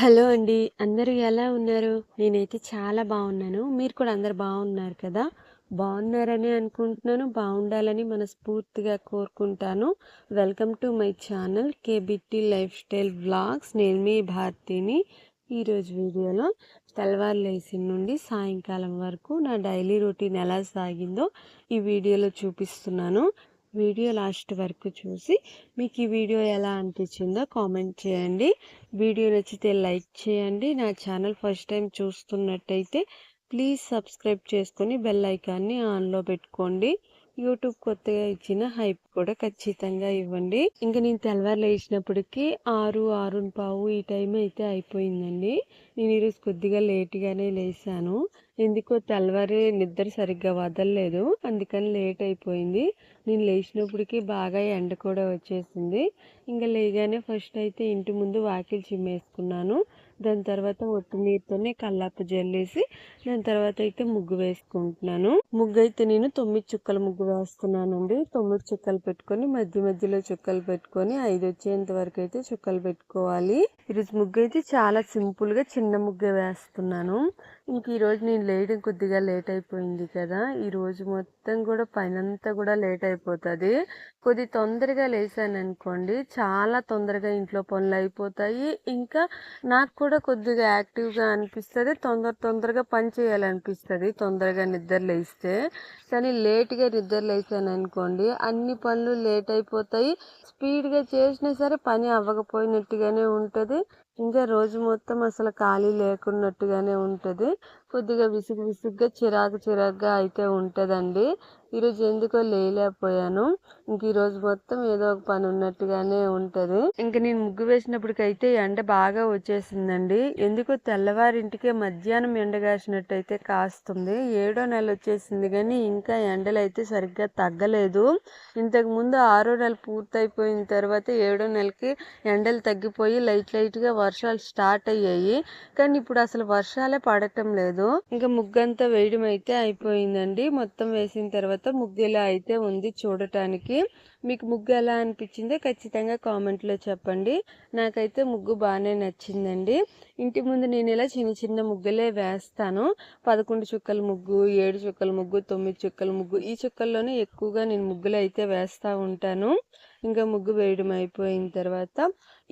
Hello అండి. అందరూ ఎలా ఉన్నారు? నేనైతే చాలా బాగున్నాను. మీరు కూడా అందరూ బాగున్నారు కదా! బాగున్నారని అనుకుంటున్నాను. బాగుండాలని మనస్ఫూర్తిగా కోరుకుంటాను. Welcome to my channel KBT life style vlogs. నేను మీ భారతిని. ఈరోజు వీడియోలో తెల్లవారులేసిన నుండి సాయంకాలం వరకు నా డైలీ రొటీన్ ఎలా సాగిందో ఈ వీడియోలో చూపిస్తున్నాను. వీడియో లాస్ట్ వరకు చూసి మీకు ఈ వీడియో ఎలా అనిపించిందో కామెంట్ చేయండి. వీడియో నచ్చితే లైక్ చేయండి. నా ఛానల్ ఫస్ట్ టైం చూస్తున్నట్టయితే ప్లీజ్ సబ్స్క్రైబ్ చేసుకొని బెల్ ఐకాన్ని ఆన్లో పెట్టుకోండి. యూట్యూబ్ కొత్తగా ఇచ్చిన హైప్ కూడా ఖచ్చితంగా ఇవ్వండి. ఇంకా నేను తెల్లవారు లేచినప్పటికీ 6:15 ఈ టైం అయితే అయిపోయిందండి. నేను ఈరోజు కొద్దిగా లేట్గానే లేచాను. ఎందుకో తెల్లవారే నిద్ర సరిగ్గా వదలలేదు, అందుకని లేట్ అయిపోయింది. నేను లేచినప్పటికీ బాగా ఎండ కూడా వచ్చేసింది. ఇంకా లేగానే ఫస్ట్ అయితే ఇంటి ముందు వాకిలి చిమ్మేసుకున్నాను. దాని తర్వాత ఒట్టి నీరుతోనే కల్లాపు జల్లేసి దాని తర్వాత అయితే ముగ్గు వేసుకుంటున్నాను. ముగ్గు అయితే నేను 9 చుక్కల ముగ్గు వేస్తున్నానండి. 9 చుక్కలు పెట్టుకొని మధ్య మధ్యలో చుక్కలు పెట్టుకొని 5 వచ్చేంత వరకు అయితే చుక్కలు పెట్టుకోవాలి. ఈరోజు ముగ్గు అయితే చాలా సింపుల్ గా చిన్న ముగ్గు వేస్తున్నాను. ఇంక ఈరోజు నేను లేయడం కొద్దిగా లేట్ అయిపోయింది కదా, ఈ రోజు మొత్తం కూడా పైనంతా కూడా లేట్ అయిపోతుంది. కొద్ది తొందరగా లేసాను అనుకోండి, చాలా తొందరగా ఇంట్లో పనులు అయిపోతాయి. ఇంకా నాకు కూడా కొద్దిగా యాక్టివ్గా అనిపిస్తుంది, తొందరగా పని చేయాలనిపిస్తుంది తొందరగా నిద్ర లేస్తే. కానీ లేట్గా నిద్ర లేసాను అనుకోండి, అన్ని పనులు లేట్ అయిపోతాయి. స్పీడ్గా చేసినా సరే పని అవ్వకపోయినట్టుగానే ఉంటుంది. ఇంకా రోజు మొత్తం అసలు ఖాళీ లేకున్నట్టుగానే ఉంటుంది. కొద్దిగా విసుగుగా చిరాకుగా అయితే ఉంటుందండి. ఈరోజు ఎందుకో లేకపోయాను. ఇంక ఈరోజు మొత్తం ఏదో ఒక పని ఉన్నట్టుగానే ఉంటుంది. ఇంక నేను ముగ్గు వేసినప్పటికైతే ఎండ బాగా వచ్చేసిందండి. ఎందుకో తెల్లవారింటికే మధ్యాహ్నం ఎండ కాసినట్టయితే కాస్తుంది. 7వ నెల వచ్చేసింది కానీ ఇంకా ఎండలు అయితే సరిగ్గా తగ్గలేదు. ఇంతకు ముందు 6వ నెల పూర్తయిపోయిన తర్వాత 7వ నెలకి ఎండలు తగ్గిపోయి లైట్గా వర్షాలు స్టార్ట్ అయ్యాయి. కానీ ఇప్పుడు అసలు వర్షాలే పడటం లేదు. ఇంకా ముగ్గంతా వేయడం అయితే అయిపోయిందండి. మొత్తం వేసిన తర్వాత ముగ్గు ఎలా అయితే ఉంది చూడటానికి. మీకు ముగ్గు ఎలా అనిపించిందో ఖచ్చితంగా కామెంట్లో చెప్పండి. నాకైతే ముగ్గు బాగానే నచ్చిందండి. ఇంటి ముందు నేను ఇలా చిన్న ముగ్గులే వేస్తాను. 11 చుక్కల ముగ్గు, 7 చుక్కల ముగ్గు, 9 చుక్కల ముగ్గు, ఈ చుక్కల్లోనే ఎక్కువగా నేను ముగ్గులు అయితే వేస్తూ ఉంటాను. ఇంకా ముగ్గు వేయడం అయిపోయిన తర్వాత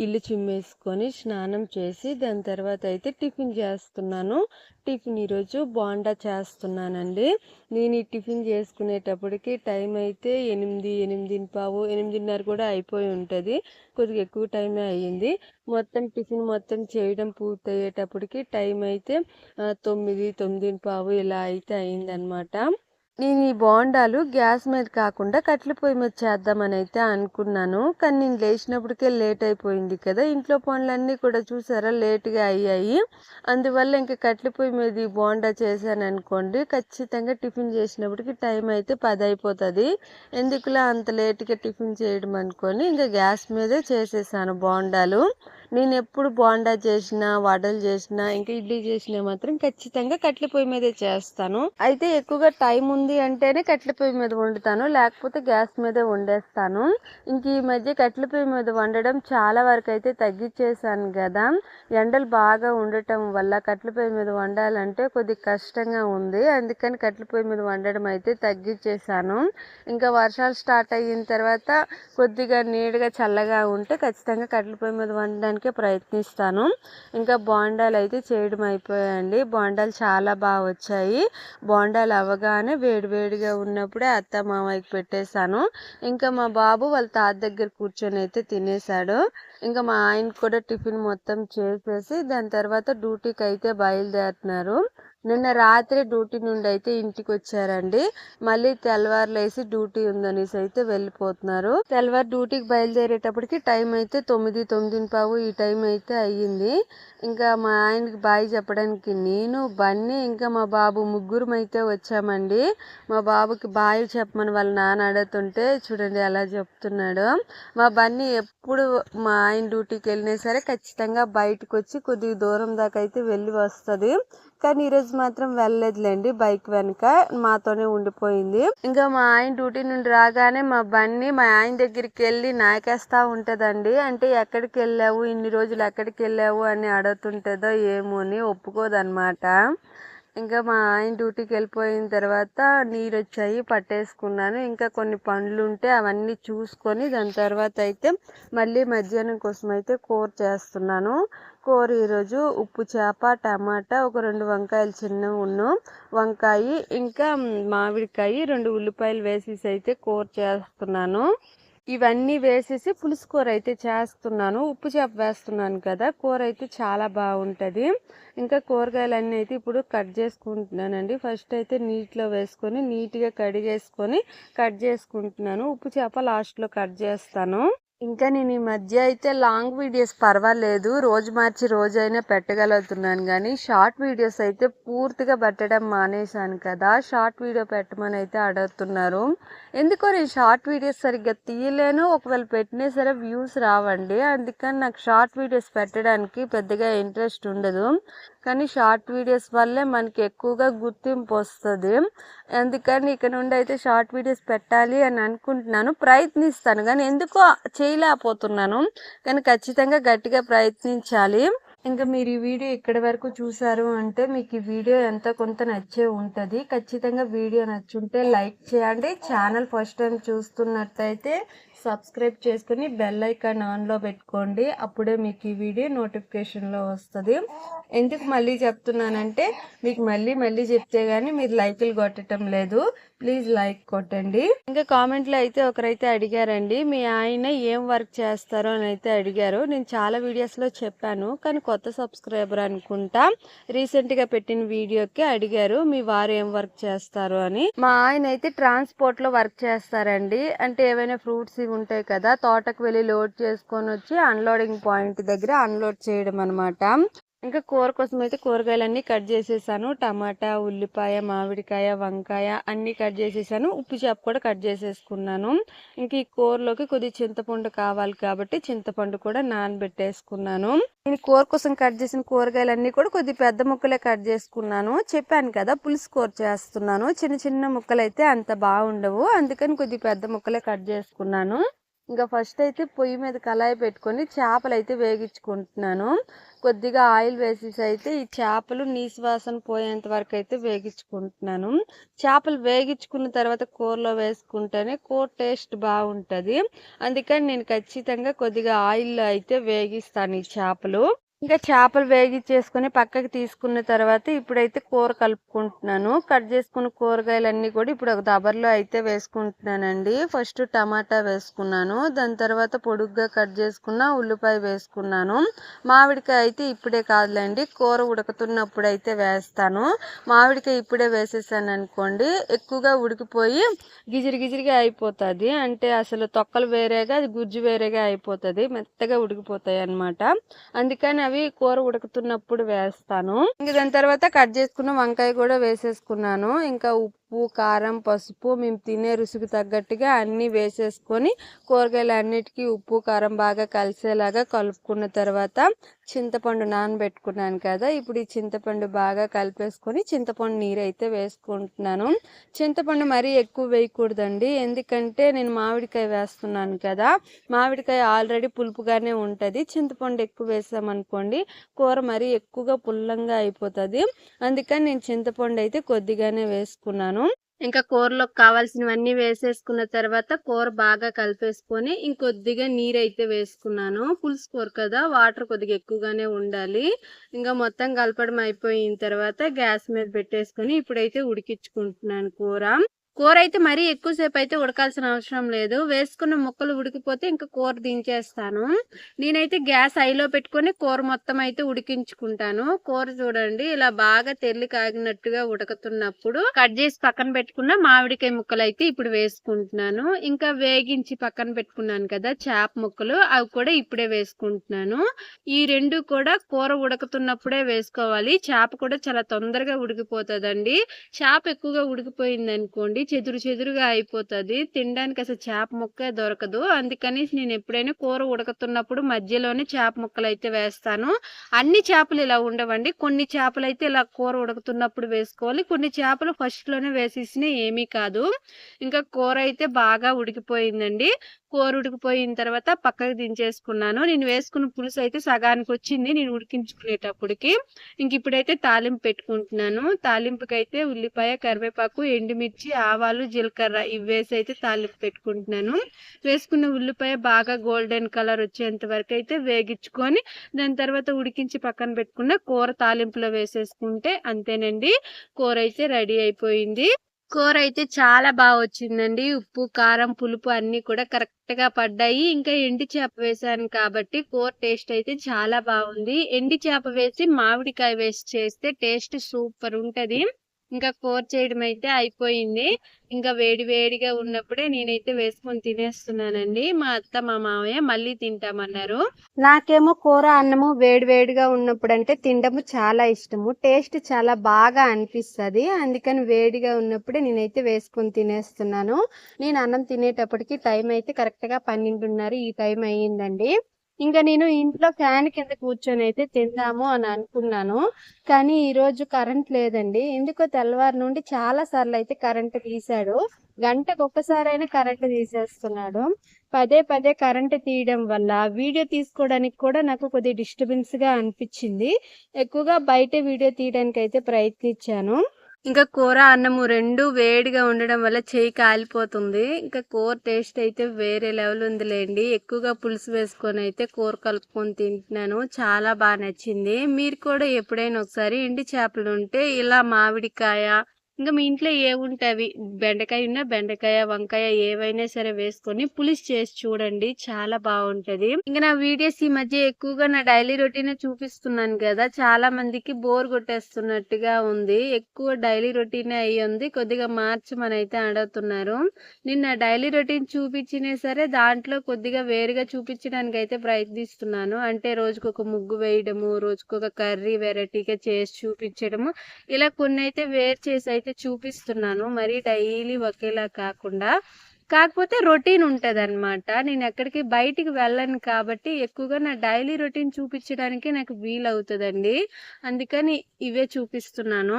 ఇల్లు చిమ్మేసుకొని స్నానం చేసి దాని తర్వాత అయితే టిఫిన్ చేస్తున్నాను. టిఫిన్ ఈరోజు బోండా చేస్తున్నానండి. నేను ఈ టిఫిన్ చేసుకునేటప్పటికి టైం అయితే 8:15, 8:30 కూడా అయిపోయి ఉంటుంది. కొద్దిగా ఎక్కువ టైమే అయ్యింది. టిఫిన్ మొత్తం చేయడం పూర్తయ్యేటప్పటికి టైం అయితే 9, 9:15 ఇలా అయితే అయిందనమాట. నేను ఈ బోండాలు గ్యాస్ మీద కాకుండా కట్టెల పొయ్యి మీద చేద్దామని అయితే అనుకున్నాను. కానీ నేను లేచినప్పటికే లేట్ అయిపోయింది కదా, ఇంట్లో పనులన్నీ కూడా చూసారా లేట్గా అయ్యాయి. అందువల్ల ఇంకా కట్టెల పొయ్యి మీద ఈ బోండా చేశాను అనుకోండి, ఖచ్చితంగా టిఫిన్ చేసినప్పటికి టైం అయితే 10 అయిపోతుంది. ఎందుకులా అంత లేట్గా టిఫిన్ చేయడం అనుకొని ఇంకా గ్యాస్ మీదే చేసేసాను బోండాలు. నేను ఎప్పుడు బోండా చేసినా, వడలు చేసినా, ఇంకా ఇడ్లీ చేసినా మాత్రం ఖచ్చితంగా కట్టెల పొయ్యి మీదే చేస్తాను. అయితే ఎక్కువగా టైం ఉంది అంటేనే కట్టెల పొయ్యి మీద వండుతాను, లేకపోతే గ్యాస్ మీదే వండేస్తాను. ఇంక ఈ మధ్య కట్టెల పొయ్యి మీద వండడం చాలా వరకు అయితే తగ్గించేసాను కదా. ఎండలు బాగా ఉండటం వల్ల కట్టెల పొయ్యి మీద వండాలంటే కొద్దిగా కష్టంగా ఉంది. అందుకని కట్టెల పొయ్యి మీద వండడం అయితే తగ్గించేసాను. ఇంకా వర్షాలు స్టార్ట్ అయిన తర్వాత కొద్దిగా నీడగా చల్లగా ఉంటే ఖచ్చితంగా కట్టెల పొయ్యి మీద వండడానికే ప్రయత్నిస్తాను. ఇంకా బోండాలు అయితే చేయడం అయిపోయాయండి. బోండాలు చాలా బాగా వచ్చాయి. బోండాలు అవ్వగానే వేడిగా ఉన్నప్పుడే అత్త మామయ్యకి పెట్టేశాను. ఇంకా మా బాబు వాళ్ళ తాత దగ్గర కూర్చొని అయితే తినేశాడు. ఇంకా మా ఆయన కూడా టిఫిన్ మొత్తం చేసేసి దాని తర్వాత డ్యూటీకి అయితే బయలుదేరుతున్నారు. నిన్న రాత్రి డ్యూటీ నుండి అయితే ఇంటికి వచ్చారండి. మళ్ళీ తెల్లవారులేసి డ్యూటీ ఉందనేసి అయితే వెళ్ళిపోతున్నారు. తెల్లవారు డ్యూటీకి బయలుదేరేటప్పటికి టైం అయితే 9, 9:15 ఈ టైం అయితే అయ్యింది. ఇంకా మా ఆయనకి బాయ్ చెప్పడానికి నేను, బన్నీ, ఇంకా మా బాబు ముగ్గురం అయితే వచ్చామండి. మా బాబుకి బాయ్ చెప్పమని వాళ్ళ నాన్న అడుగుతుంటే చూడండి ఎలా చెప్తున్నాడు. మా బన్నీ ఎప్పుడు మా ఆయన డ్యూటీకి వెళ్ళినా సరే ఖచ్చితంగా బయటకు వచ్చి కొద్దిగా దూరం దాకా అయితే వెళ్ళి వస్తుంది. కానీ ఈరోజు మాత్రం వెళ్ళలేదులేండి, బైక్ వెనక మాతోనే ఉండిపోయింది. ఇంకా మా ఆయన డ్యూటీ నుండి రాగానే మా బన్నీ మా ఆయన దగ్గరికి వెళ్ళి నాకేస్తా ఉంటదండి. అంటే ఎక్కడికి వెళ్ళావు, ఇన్ని రోజులు ఎక్కడికి వెళ్ళావు అని అడుగుతుంటదో ఏమో అని ఒప్పుకోదన్నమాట. ఇంకా మా ఆయన డ్యూటీకి వెళ్ళిపోయిన తర్వాత నీరు వచ్చాయి, పట్టేసుకున్నాను. ఇంకా కొన్ని పనులు ఉంటే అవన్నీ చూసుకొని దాని తర్వాత అయితే మళ్ళీ మధ్యాహ్నం కోసం అయితే కూర చేస్తున్నాను. కూర ఈరోజు ఉప్పు చేప, టమాటా, ఒక 2 వంకాయలు చిన్నవి వంకాయ, ఇంకా మామిడికాయ, 2 ఉల్లిపాయలు వేసేసి అయితే కూర చేస్తున్నాను. ఇవన్నీ వేసేసి పులుసు కూర అయితే చేస్తున్నాను. ఉప్పు చేప వేస్తున్నాను కదా, కూర అయితే చాలా బాగుంటుంది. ఇంకా కూరగాయలన్నీ అయితే ఇప్పుడు కట్ చేసుకుంటున్నానండి. ఫస్ట్ అయితే నీటిలో వేసుకొని నీట్గా కడిగేసుకొని కట్ చేసుకుంటున్నాను. ఉప్పు చేప లాస్ట్లో కట్ చేస్తాను. ఇంకా నేను ఈ మధ్య అయితే లాంగ్ వీడియోస్ పర్వాలేదు, రోజు మార్చి రోజైనా పెట్టగలుగుతున్నాను. కానీ షార్ట్ వీడియోస్ అయితే పూర్తిగా పెట్టడం మానేశాను కదా. షార్ట్ వీడియో పెట్టమని అయితే అడుగుతున్నారు. ఎందుకో నేను షార్ట్ వీడియోస్ సరిగ్గా తీయలేను, ఒకవేళ పెట్టినా సరే వ్యూస్ రావండి. అందుకని నాకు షార్ట్ వీడియోస్ పెట్టడానికి పెద్దగా ఇంట్రెస్ట్ ఉండదు. కానీ షార్ట్ వీడియోస్ వల్లే మనకి ఎక్కువగా గుర్తింపు వస్తుంది. అందుకని ఇక నుండి అయితే షార్ట్ వీడియోస్ పెట్టాలి అని అనుకుంటున్నాను, ప్రయత్నిస్తాను. కానీ ఎందుకో చేయలేకపోతున్నాను. కానీ ఖచ్చితంగా గట్టిగా ప్రయత్నించాలి. ఇంకా మీరు ఈ వీడియో ఇక్కడి వరకు చూసారు అంటే మీకు ఈ వీడియో ఎంత కొంత నచ్చే ఉంటుంది. ఖచ్చితంగా వీడియో నచ్చుంటే లైక్ చేయండి. ఛానల్ ఫస్ట్ టైం చూస్తున్నట్టయితే సబ్స్క్రైబ్ చేసుకుని బెల్ ఐకాన్ ఆన్లో పెట్టుకోండి. అప్పుడే మీకు ఈ వీడియో నోటిఫికేషన్లో వస్తుంది. ఎందుకు మళ్ళీ చెప్తున్నానంటే మీకు మళ్ళీ చెప్తే కానీ మీరు లైకులు కొట్టడం లేదు. ప్లీజ్ లైక్ కొట్టండి. ఇంకా కామెంట్లో అయితే ఒకరైతే అడిగారండి, మీ ఆయన ఏం వర్క్ చేస్తారో అని అయితే అడిగారు. నేను చాలా వీడియోస్లో చెప్పాను, కానీ కొత్త సబ్స్క్రైబర్ అనుకుంటా రీసెంట్గా పెట్టిన వీడియోకి అడిగారు మీ వారు ఏం వర్క్ చేస్తారు అని. మా ఆయన అయితే ట్రాన్స్పోర్ట్లో వర్క్ చేస్తారండి. అంటే ఏవైనా ఫ్రూట్స్ ఇవి ఉంటాయి కదా, తోటకు వెళ్ళి లోడ్ చేసుకొని వచ్చి అన్లోడింగ్ పాయింట్ దగ్గర అన్లోడ్ చేయడం అనమాట. ఇంకా కూర కోసం అయితే కూరగాయలన్నీ కట్ చేసేసాను. టమాటా, ఉల్లిపాయ, మామిడికాయ, వంకాయ అన్నీ కట్ చేసేసాను. ఉప్పు చేప కూడా కట్ చేసేసుకున్నాను. ఇంక ఈ కూరలోకి కొద్దిగా చింతపండు కావాలి కాబట్టి చింతపండు కూడా నానబెట్టేసుకున్నాను. నేను కూర కోసం కట్ చేసిన కూరగాయలన్నీ కూడా కొద్ది పెద్ద ముక్కలే కట్ చేసుకున్నాను. చెప్పాను కదా పులుసు కూర చేస్తున్నాను, చిన్న ముక్కలు అయితే అంత బాగుండవు. అందుకని కొద్ది పెద్ద ముక్కలే కట్ చేసుకున్నాను. ఇంకా ఫస్ట్ అయితే పొయ్యి మీద కళాయి పెట్టుకొని చేపలు అయితే వేగించుకుంటున్నాను. కొద్దిగా ఆయిల్ వేసేసి అయితే ఈ చేపలు నీసు వాసన పోయేంత వరకు అయితే వేగించుకుంటున్నాను. చేపలు వేగించుకున్న తర్వాత కూరలో వేసుకుంటేనే కూర టేస్ట్ బాగుంటుంది. అందుకని నేను ఖచ్చితంగా కొద్దిగా ఆయిల్లో అయితే వేగిస్తాను ఈ చేపలు. ఇంకా చేపలు వేగించేసుకొని పక్కకి తీసుకున్న తర్వాత ఇప్పుడైతే కూర కలుపుకుంటున్నాను. కట్ చేసుకున్న కూరగాయలన్నీ కూడా ఇప్పుడు ఒక దబర్లో అయితే వేసుకుంటున్నానండి. ఫస్ట్ టమాటా వేసుకున్నాను, దాని తర్వాత పొడుగ్గా కట్ చేసుకున్న ఉల్లిపాయ వేసుకున్నాను. మామిడికాయ అయితే ఇప్పుడే కాదులేండి, కూర ఉడుకుతున్నప్పుడు అయితే వేస్తాను. మామిడికాయ ఇప్పుడే వేసేసాను అనుకోండి, ఎక్కువగా ఉడికిపోయి గిజిరిగా అయిపోతుంది. అంటే అసలు తొక్కలు వేరేగా గుజ్జు వేరేగా అయిపోతుంది, మెత్తగా ఉడికిపోతాయి అన్నమాట. అందుకని అవి కూర ఉడుకుతున్నప్పుడు వేస్తాను. ఇంక దాని తర్వాత కట్ చేసుకున్న వంకాయ కూడా వేసేసుకున్నాను. ఇంకా ఉప్పు, కారం, పసుపు మేము తినే రుచికి తగ్గట్టుగా అన్నీ వేసేసుకొని కూరగాయలు అన్నిటికీ ఉప్పు కారం బాగా కలిసేలాగా కలుపుకున్న తర్వాత చింతపండు నానబెట్టుకున్నాను కదా, ఇప్పుడు ఈ చింతపండు బాగా కలిపేసుకొని చింతపండు నీరు అయితే వేసుకుంటున్నాను. చింతపండు మరీ ఎక్కువ వేయకూడదండి, ఎందుకంటే నేను మామిడికాయ వేస్తున్నాను కదా, మామిడికాయ ఆల్రెడీ పులుపుగానే ఉంటుంది. చింతపండు ఎక్కువ వేసామనుకోండి కూర మరీ ఎక్కువగా పుల్లంగా అయిపోతుంది. అందుకని నేను చింతపండు అయితే కొద్దిగానే వేసుకున్నాను. ఇంకా కూరలోకి కావాల్సినవన్నీ వేసేసుకున్న తర్వాత కూర బాగా కలిపేసుకొని ఇంకొద్దిగా నీరు అయితే వేసుకున్నాను. పులుసు కూర కదా, వాటర్ కొద్దిగా ఎక్కువగానే ఉండాలి. ఇంకా మొత్తం కలపడం అయిపోయిన తర్వాత గ్యాస్ మీద పెట్టేసుకొని ఇప్పుడైతే ఉడికించుకుంటున్నాను కూర అయితే మరీ ఎక్కువసేపు అయితే ఉడకాల్సిన అవసరం లేదు. వేసుకున్న ముక్కలు ఉడికిపోతే ఇంకా కూర దించేస్తాను. నేనైతే గ్యాస్ హైలో పెట్టుకొని కూర మొత్తం అయితే ఉడికించుకుంటాను. కూర చూడండి ఇలా బాగా తెల్లి కాగినట్టుగా ఉడకతున్నప్పుడు కట్ చేసి పక్కన పెట్టుకున్న మామిడికాయ ముక్కలు అయితే ఇప్పుడు వేసుకుంటున్నాను. ఇంకా వేగించి పక్కన పెట్టుకున్నాను కదా చేప ముక్కలు, అవి కూడా ఇప్పుడే వేసుకుంటున్నాను. ఈ రెండు కూడా కూర ఉడకతున్నప్పుడే వేసుకోవాలి. చేప కూడా చాలా తొందరగా ఉడికిపోతుందండి. చేప ఎక్కువగా ఉడికిపోయింది అనుకోండి చెదురు చెదురుగా అయిపోతది. తినడానికి అసలు చేప ముక్కే దొరకదు. అందుకనేసి నేను ఎప్పుడైనా కూర ఉడుకుతున్నప్పుడు మధ్యలోనే చేప ముక్కలైతే వేస్తాను. అన్ని చేపలు ఇలా ఉండవండి. కొన్ని చేపలైతే ఇలా కూర ఉడుకుతున్నప్పుడు వేసుకోవాలి. కొన్ని చేపలు ఫస్ట్‌లోనే వేసేసినా ఏమీ కాదు. ఇంకా కూర అయితే బాగా ఉడికిపోయిందండి. కూర ఉడికిపోయిన తర్వాత పక్కకు దించేసుకున్నాను. నేను వేసుకున్న పులుసయితే సగానికొచ్చింది నేను ఉడికించుకునేటప్పటికి. ఇప్పుడైతే తాలింపు పెట్టుకుంటున్నాను. తాలింపుకైతే ఉల్లిపాయ, కరివేపాకు, ఎండుమిర్చి, ఆవాలు, జీలకర్ర ఇవి వేసైతే తాలింపు పెట్టుకుంటున్నాను. వేసుకున్న ఉల్లిపాయ బాగా గోల్డెన్ కలర్ వచ్చేంత వరకైతే వేగించుకొని దాని తర్వాత ఉడికించి పక్కన పెట్టుకున్న కూర తాలింపులో వేసేసుకుంటే అంతేనండి. కూరైతే రెడీ అయిపోయింది. కూరైతే చాలా వచ్చిందండి. ఉప్పు, కారం, పులుపు అన్నీ కూడా కరెక్ట్‌గా పడ్డాయి. ఇంకా ఎండు చేప వేశాను కాబట్టి కూర టేస్ట్ అయితే చాలా బావుంది. ఎండు చేప వేసి మామిడికాయ వేసి చేస్తే టేస్ట్ సూపర్ ఉంటది. ఇంకా కూర చేయడం అయితే అయిపోయింది. ఇంకా వేడి వేడిగా ఉన్నప్పుడే నేనైతే వేసుకొని తినేస్తున్నానండి. మా అత్త, మా మామయ్య మళ్ళీ తింటామన్నారు. నాకేమో కూర, అన్నము వేడి వేడిగా ఉన్నప్పుడంటే తినడము చాలా ఇష్టము. టేస్ట్ చాలా బాగా అనిపిస్తది. అందుకని వేడిగా ఉన్నప్పుడే నేనైతే వేసుకొని తినేస్తున్నాను. నేను అన్నం తినేటప్పటికి టైం అయితే కరెక్ట్‌గా 12:30 ఈ టైం అయ్యిందండి. నేను ఇంట్లో ఫ్యాన్ కింద కూర్చొనైతే తిందాము అని అనుకున్నాను. కానీ ఈరోజు కరెంట్ లేదండి. ఎందుకో తెల్లవారి నుండి చాలా సార్లయితే కరెంట్ తీశాడు. గంటకొక్కసారైనా కరెంట్ తీసేస్తున్నాడు. పదే పదే కరెంట్ తీయడం వల్ల వీడియో తీసుకోవడానికి కూడా నాకు కొద్దిగా డిస్టర్బెన్స్‌గా అనిపిచ్చింది. ఎక్కువగా బయటే వీడియో తీయడానికైతే ప్రయత్నించాను. కూర, అన్నము 2 వేడిగా ఉండడం వల్ల చెయ్యి కాలిపోతుంది. కూర టేస్ట్ అయితే వేరే లెవెల్ ఉందిలేండి. ఎక్కువగా పులుసు వేసుకొనైతే కూర కలుపుకొని తింటున్నాను. చాలా నచ్చింది. మీరు కూడా ఎప్పుడైనా ఒకసారి ఎండు చేపలుంటే ఇలా మామిడికాయ, మీ ఇంట్లో ఏవుంటే అవి బెండకాయ ఉన్నా బెండకాయ, వంకాయ ఏవైనా సరే వేసుకొని పులుసు చేసి చూడండి. చాలా బావుంటది. నా వీడియోస్ ఈ మధ్య ఎక్కువగా నా డైలీ రొటీనే చూపిస్తున్నాను గదా! చాలా మందికి బోర్ కొట్టేస్తున్నట్టుగా ఉంది. ఎక్కువ డైలీ రొటీనే అయ్యుంది. కొద్దిగా మార్చమనైతే అడుగుతున్నారు. నేను నా డైలీ రొటీన్ చూపించినా సరే దాంట్లో కొద్దిగా వేరుగా చూపించడానికైతే ప్రయత్నిస్తున్నాను. అంటే రోజుకొక ముగ్గు వేయడము, రోజుకొక కర్రీ వెరైటీగా చేసి చూపించడము. ఇలా కొన్నైతే వేరు చేసి అయితే చూపిస్తున్నాను. మరీ డైలీ ఒకేలా కాకుండా. కాకపోతే రొటీన్ ఉంటదనమాట. నేను ఎక్కడికి బయటికి వెళ్ళను కాబట్టి ఎక్కువగా నా డైలీ రొటీన్ చూపించడానికి నాకు వీలవుతదండి. అందుకని ఇవే చూపిస్తున్నాను.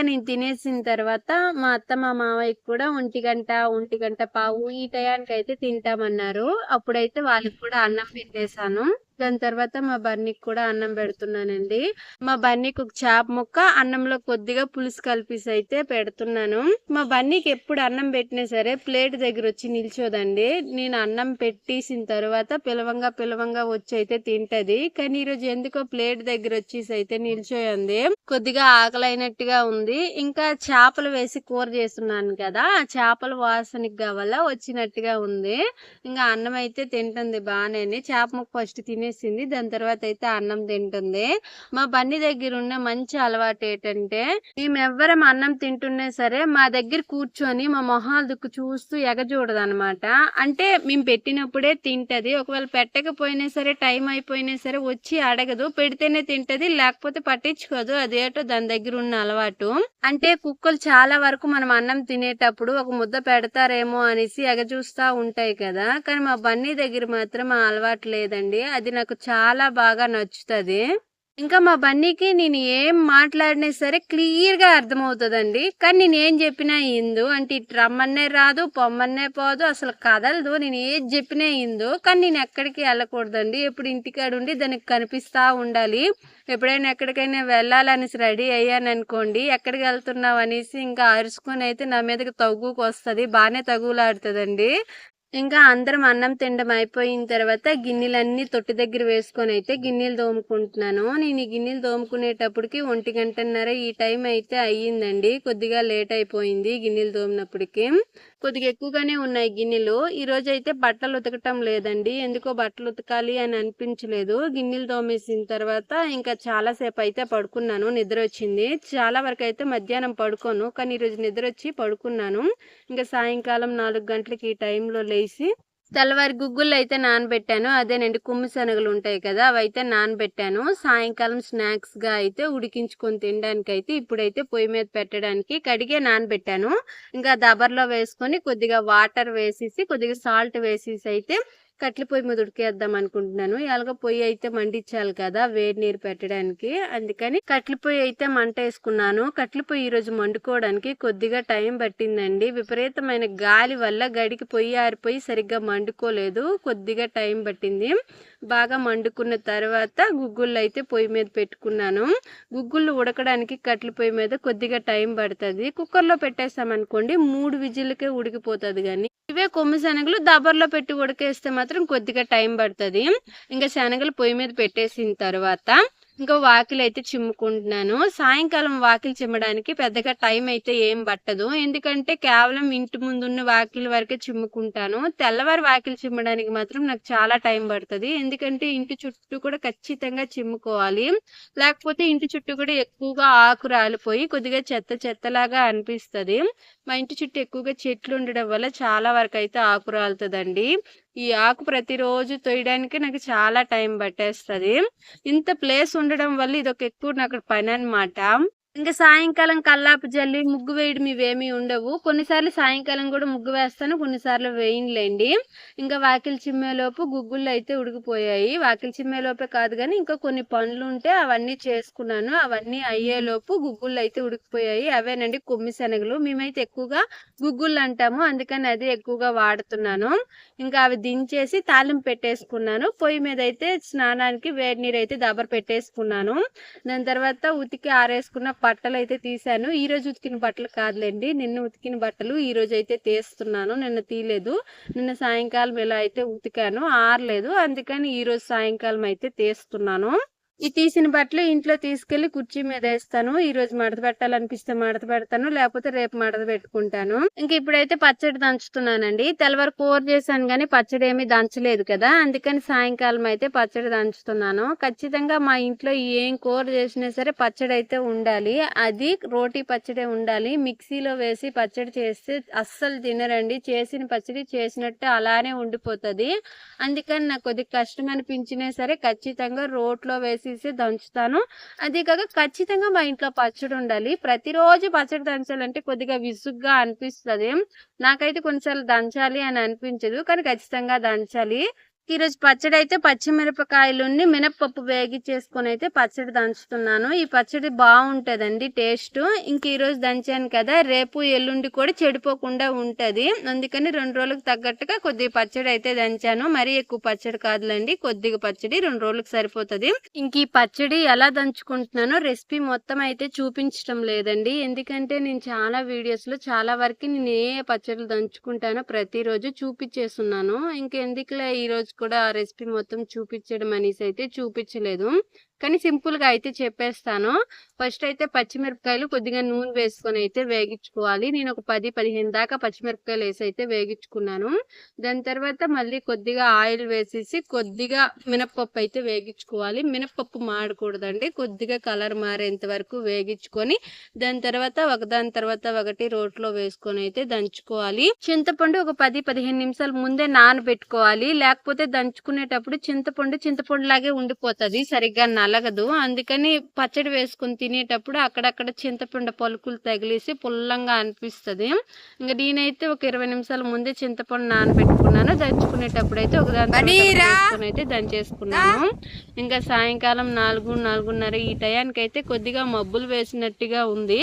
నేను తినేసిన తర్వాత మా అత్త, మా మావయ్యకి కూడా 1:00, 1:15 ఈ టయానికైతే తింటామన్నారు. అప్పుడైతే వాళ్ళకి కూడా అన్నం పెట్టేశాను. దాని తర్వాత మా బన్నీకి కూడా అన్నం పెడుతున్నానండి. మా బన్నీకి ఒక చేప ముక్క, అన్నంలో కొద్దిగా పులుసు కలిపేసి అయితే పెడుతున్నాను. మా బన్నీకి ఎప్పుడు అన్నం పెట్టినా సరే ప్లేట్ దగ్గర వచ్చి నిల్చోదండి. నేను అన్నం పెట్టేసిన తర్వాత పిలవంగా వచ్చి అయితే తింటది. కానీ ఈరోజు ఎందుకో ప్లేట్ దగ్గర వచ్చేసి అయితే నిల్చోయింది. కొద్దిగా ఆకలైనట్టుగా ఉంది. ఇంకా చేపలు వేసి కూర చేస్తున్నాను కదా! ఆ చేపల వాసనకి వల్ల వచ్చినట్టుగా ఉంది. అన్నం అయితే తింటుంది బానేని. చేప ముక్క ఫస్ట్ తినేసింది. దాని తర్వాత అయితే అన్నం తింటుంది. మా బన్నీ దగ్గర ఉన్న మంచి అలవాటు ఏంటంటే మేమెవ్వరం అన్నం తింటున్నా సరే మా దగ్గర కూర్చొని మా మొహాలు దిక్కు చూస్తూ ఎగజూడదనమాట. అంటే మేము పెట్టినప్పుడే తింటది. ఒకవేళ పెట్టకపోయినా సరే టైం అయిపోయినా సరే వచ్చి అడగదు. పెడితేనే తింటది. లేకపోతే పట్టించుకోదు. అదేటో దాని దగ్గర ఉన్న అలవాటు. అంటే కుక్కలు చాలా వరకు మనం అన్నం తినేటప్పుడు ఒక ముద్ద పెడతారేమో అనేసి ఎగజూస్తా ఉంటాయి కదా! కానీ మా బన్నీ దగ్గర మాత్రం ఆ అలవాటు లేదండి. అది నాకు చాలా బాగా నచ్చుతది. మా బన్నీకి నేను ఏం మాట్లాడినా సరే క్లియర్‌గా అర్థమవుతదండి. కానీ నేనేం చెప్పినా ఇందు. అంటే ఇటు రమ్మనే రాదు, పొమ్మనే పోదు, అసలు కదలదు. నేను ఏది చెప్పినా ఇందు. కానీ నేను ఎక్కడికి వెళ్ళకూడదండి. ఎప్పుడు ఇంటికాడుండి దానికి కనిపిస్తా ఉండాలి. ఎప్పుడైనా ఎక్కడికైనా వెళ్ళాలనేసి రెడీ అయ్యాననుకోండి, ఎక్కడికి వెళ్తున్నావు అనేసి ఇంకా అరుచుకొని అయితే నా మీదకి తగువుకొస్తది. బానే తగువులాడుతదండి. అందరం అన్నం తినడం అయిపోయిన తర్వాత గిన్నెలన్నీ తొట్టి దగ్గర వేసుకొని అయితే గిన్నెలు తోముకుంటున్నాను. నేను ఈ గిన్నెలు తోముకునేటప్పటికి 1:30 ఈ టైం అయితే అయ్యిందండి. కొద్దిగా లేట్ అయిపోయింది గిన్నెలు తోమినప్పటికి. కొద్దిగా ఎక్కువగానే ఉన్నాయి గిన్నెలు. ఈరోజు అయితే బట్టలు ఉతకటం లేదండి. ఎందుకో బట్టలు ఉతకాలి అని అనిపించలేదు. గిన్నెలు తోమేసిన తర్వాత ఇంకా చాలాసేపు అయితే పడుకున్నాను. నిద్ర వచ్చింది. చాలా వరకు అయితే మధ్యాహ్నం పడుకోను. కానీ ఈరోజు నిద్ర వచ్చి పడుకున్నాను. సాయంకాలం 4 గంటలకి ఈ టైంలో లేచి తెల్లవారి గుగ్గుళ్ళు అయితే నానబెట్టాను. అదేనండి కుమ్మి శనగలు ఉంటాయి కదా, అవైతే నానబెట్టాను. సాయంకాలం స్నాక్స్గా అయితే ఉడికించుకొని తినడానికైతే ఇప్పుడైతే పొయ్యి మీద పెట్టడానికి కడిగే నానబెట్టాను. ఇంకా దబర్లో వేసుకొని కొద్దిగా వాటర్ వేసేసి కొద్దిగా సాల్ట్ వేసేసి అయితే కట్టెల పొయ్యి మీద ఉడికేద్దాం అనుకుంటున్నాను. ఎలాగో పొయ్యి అయితే మండించాలి కదా వేడి నీరు పెట్టడానికి, అందుకని కట్టెల పొయ్యి అయితే మంట వేసుకున్నాను. కట్టెల పొయ్యి ఈరోజు మండుకోవడానికి కొద్దిగా టైం పట్టిందండి. విపరీతమైన గాలి వల్ల గడికి పొయ్యి ఆరిపోయి సరిగ్గా మండుకోలేదు, కొద్దిగా టైం పట్టింది. బాగా మండుకున్న తర్వాత గుగ్గుళ్ళు అయితే పొయ్యి మీద పెట్టుకున్నాను. గుగ్గుళ్ళు ఉడకడానికి కట్టెల పొయ్యి మీద కొద్దిగా టైం పడుతుంది. కుక్కర్లో పెట్టేసామనుకోండి 3 విజిల్కే ఉడికిపోతుంది. కానీ ఇవే కొమ్మి శనగలు దబర్లో పెట్టి ఉడకేస్తే మాత్రం కొద్దిగా టైం పడుతుంది. ఇంకా శనగలు పొయ్యి మీద పెట్టేసిన తర్వాత ఇంకా వాకిలి అయితే చిమ్ముకుంటున్నాను. సాయంకాలం వాకిలి చిమ్మడానికి పెద్దగా టైం అయితే ఏం పట్టదు, ఎందుకంటే కేవలం ఇంటి ముందున్న వాకిలి వరకే చిమ్ముకుంటాను. తెల్లవారి వాకిలి చిమ్మడానికి మాత్రం నాకు చాలా టైం పడుతుంది, ఎందుకంటే ఇంటి చుట్టూ కూడా ఖచ్చితంగా చిమ్ముకోవాలి. లేకపోతే ఇంటి చుట్టూ కూడా ఎక్కువగా ఆకు రాలిపోయి కొద్దిగా చెత్త చెత్తలాగా అనిపిస్తుంది. మా ఇంటి చుట్టూ ఎక్కువగా చెట్లు ఉండడం వల్ల చాలా వరకు అయితే ఆకు రాలుతుందండి. ఈ ఆకు ప్రతిరోజు తొయ్యడానికి నాకు చాలా టైం పట్టేస్తుంది. ఇంత ప్లేస్ ఉండడం వల్ల ఇదొక ఎక్కువ నాకు పని అనమాట. ఇంకా సాయంకాలం కల్లాపు జల్లి ముగ్గు వేయడం ఇవేమీ ఉండవు. కొన్నిసార్లు సాయంకాలం కూడా ముగ్గు వేస్తాను, కొన్నిసార్లు వేయనులేండి. ఇంకా వాకిలి చిమ్మేలోపు గుగ్గుళ్ళు అయితే ఉడికిపోయాయి. వాకిలి చిమ్మేలోపే కాదు కానీ ఇంకా కొన్ని పనులు ఉంటే అవన్నీ చేసుకున్నాను. అవన్నీ అయ్యేలోపు గుగ్గుళ్ళు అయితే ఉడికిపోయాయి. అవేనండి కొమ్మి శనగలు. మేమైతే ఎక్కువగా గుగ్గుళ్ళు అంటాము, అందుకని అది ఎక్కువగా వాడుతున్నాను. ఇంకా అవి దించేసి తాలింపు పెట్టేసుకున్నాను. పొయ్యి మీద అయితే స్నానానికి వేడి నీరు అయితే దబర పెట్టేసుకున్నాను. దాని తర్వాత ఉతికి ఆరేసుకున్న బట్టలు అయితే తీసాను. ఈ రోజు ఉతికిన బట్టలు కాదులేండి, నిన్న ఉతికిన బట్టలు ఈ రోజు అయితే తీస్తున్నాను. నిన్న తీయలేదు, నిన్న సాయంకాలం ఇలా అయితే ఉతికాను, ఆరలేదు, అందుకని ఈ రోజు సాయంకాలం అయితే తీస్తున్నాను. ఈ తీసిన బట్టలు ఇంట్లో తీసుకెళ్లి కుర్చీ మీద వేస్తాను. ఈ రోజు మడత పెట్టాలనిపిస్తే మడత పెడతాను, లేకపోతే రేపు మడత పెట్టుకుంటాను. ఇంక ఇప్పుడైతే పచ్చడి దంచుతున్నానండి. తెల్లవారు కూర చేశాను కానీ పచ్చడి ఏమీ దంచలేదు కదా, అందుకని సాయంకాలం అయితే పచ్చడి దంచుతున్నాను. ఖచ్చితంగా మా ఇంట్లో ఏం కూర చేసినా సరే పచ్చడి అయితే ఉండాలి. అది రోటీ పచ్చడి ఉండాలి. మిక్సీలో వేసి పచ్చడి చేస్తే అస్సలు తినరండి. చేసిన పచ్చడి చేసినట్టు అలానే ఉండిపోతుంది. అందుకని నాకు కొద్దిగా కష్టం అనిపించినా సరే ఖచ్చితంగా రోట్లో వేసి దంచుతాను. అది కాక ఖచ్చితంగా మా ఇంట్లో పచ్చడి ఉండాలి. ప్రతిరోజు పచ్చడి దంచాలంటే కొద్దిగా విసుగ్గా అనిపిస్తుంది. నాకైతే కొన్నిసార్లు దంచాలి అని అనిపించదు, కానీ ఖచ్చితంగా దంచాలి. ఈరోజు పచ్చడి అయితే పచ్చిమిరపకాయలుని మినప్పప్పు వేగించేసుకొని అయితే పచ్చడి దంచుతున్నాను. ఈ పచ్చడి బాగుంటుందండి టేస్ట్. ఇంక ఈరోజు దంచాను కదా, రేపు ఎల్లుండి కూడా చెడిపోకుండా ఉంటుంది. అందుకని 2 రోజులకు తగ్గట్టుగా కొద్దిగా పచ్చడి అయితే దంచాను. మరీ ఎక్కువ పచ్చడి కాదులేండి, కొద్దిగా పచ్చడి 2 రోజులకు సరిపోతుంది. ఇంక ఈ పచ్చడి ఎలా దంచుకుంటున్నానో రెసిపీ మొత్తం అయితే చూపించడం లేదండి, ఎందుకంటే నేను చాలా వీడియోస్లో చాలా వరకు నేను ఏ పచ్చడిలు దంచుకుంటానో ప్రతిరోజు చూపించేస్తున్నాను. ఇంకెందుకులే ఈరోజు కూడా ఆ రెసిపీ మొత్తం చూపించడం అనేసి అయితే చూపించలేదు, కానీ సింపుల్గా అయితే చెప్పేస్తాను. ఫస్ట్ అయితే పచ్చిమిరపకాయలు కొద్దిగా నూనె వేసుకొని అయితే వేగించుకోవాలి. నేను ఒక 10-15 దాకా పచ్చిమిరపకాయలు వేసి అయితే వేగించుకున్నాను. దాని తర్వాత మళ్ళీ కొద్దిగా ఆయిల్ వేసేసి కొద్దిగా మినప్పప్పు అయితే వేగించుకోవాలి. మినప్పప్పు మాడకూడదండి, కొద్దిగా కలర్ మారేంత వరకు వేగించుకొని దాని తర్వాత ఒకదాని తర్వాత ఒకటి రోట్లో వేసుకొని అయితే దంచుకోవాలి. చింతపండు ఒక 10-15 నిమిషాల ముందే నానబెట్టుకోవాలి, లేకపోతే దంచుకునేటప్పుడు చింతపండు లాగే ఉండిపోతుంది, సరిగ్గా నలగదు. అందుకని పచ్చడి వేసుకొని తినేటప్పుడు అక్కడక్కడ చింతపండు పలుకులు తగిలేసి పుల్లంగా అనిపిస్తుంది. ఇంకా నేనైతే ఒక 20 నిమిషాల ముందే చింతపండు నానబెట్టుకున్నాను. దంచుకునేటప్పుడు అయితే ఒకదాని అయితే దంచేసుకున్నాను. ఇంకా సాయంకాలం 4-4:30 ఈ టయానికి అయితే కొద్దిగా మబ్బులు వేసినట్టుగా ఉంది.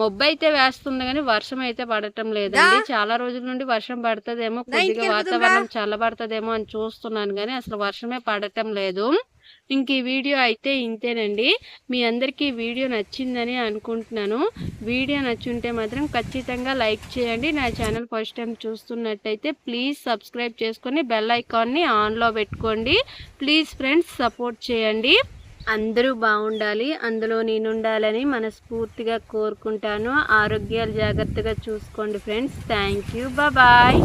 మబ్బు అయితే వేస్తుంది కానీ వర్షం అయితే పడటం లేదండి. చాలా రోజుల నుండి వర్షం పడుతుందేమో, కొద్దిగా వాతావరణం చల్లబడుతుందేమో అని చూస్తున్నాను కానీ అసలు వర్షమే పడటం లేదు. ఇంక ఈ వీడియో అయితే ఇంతేనండి. మీ అందరికీ వీడియో నచ్చిందని అనుకుంటున్నాను. వీడియో నచ్చుంటే మాత్రం ఖచ్చితంగా లైక్ చేయండి. నా ఛానల్ ఫస్ట్ టైం చూస్తున్నట్టయితే ప్లీజ్ సబ్స్క్రైబ్ చేసుకొని బెల్ ఐకాన్ని ఆన్లో పెట్టుకోండి. ప్లీజ్ ఫ్రెండ్స్ సపోర్ట్ చేయండి. అందరూ బాగుండాలి, అందులో నేనుండాలని మనస్ఫూర్తిగా కోరుకుంటాను. ఆరోగ్యాలు జాగ్రత్తగా చూసుకోండి ఫ్రెండ్స్. Thank you, bye.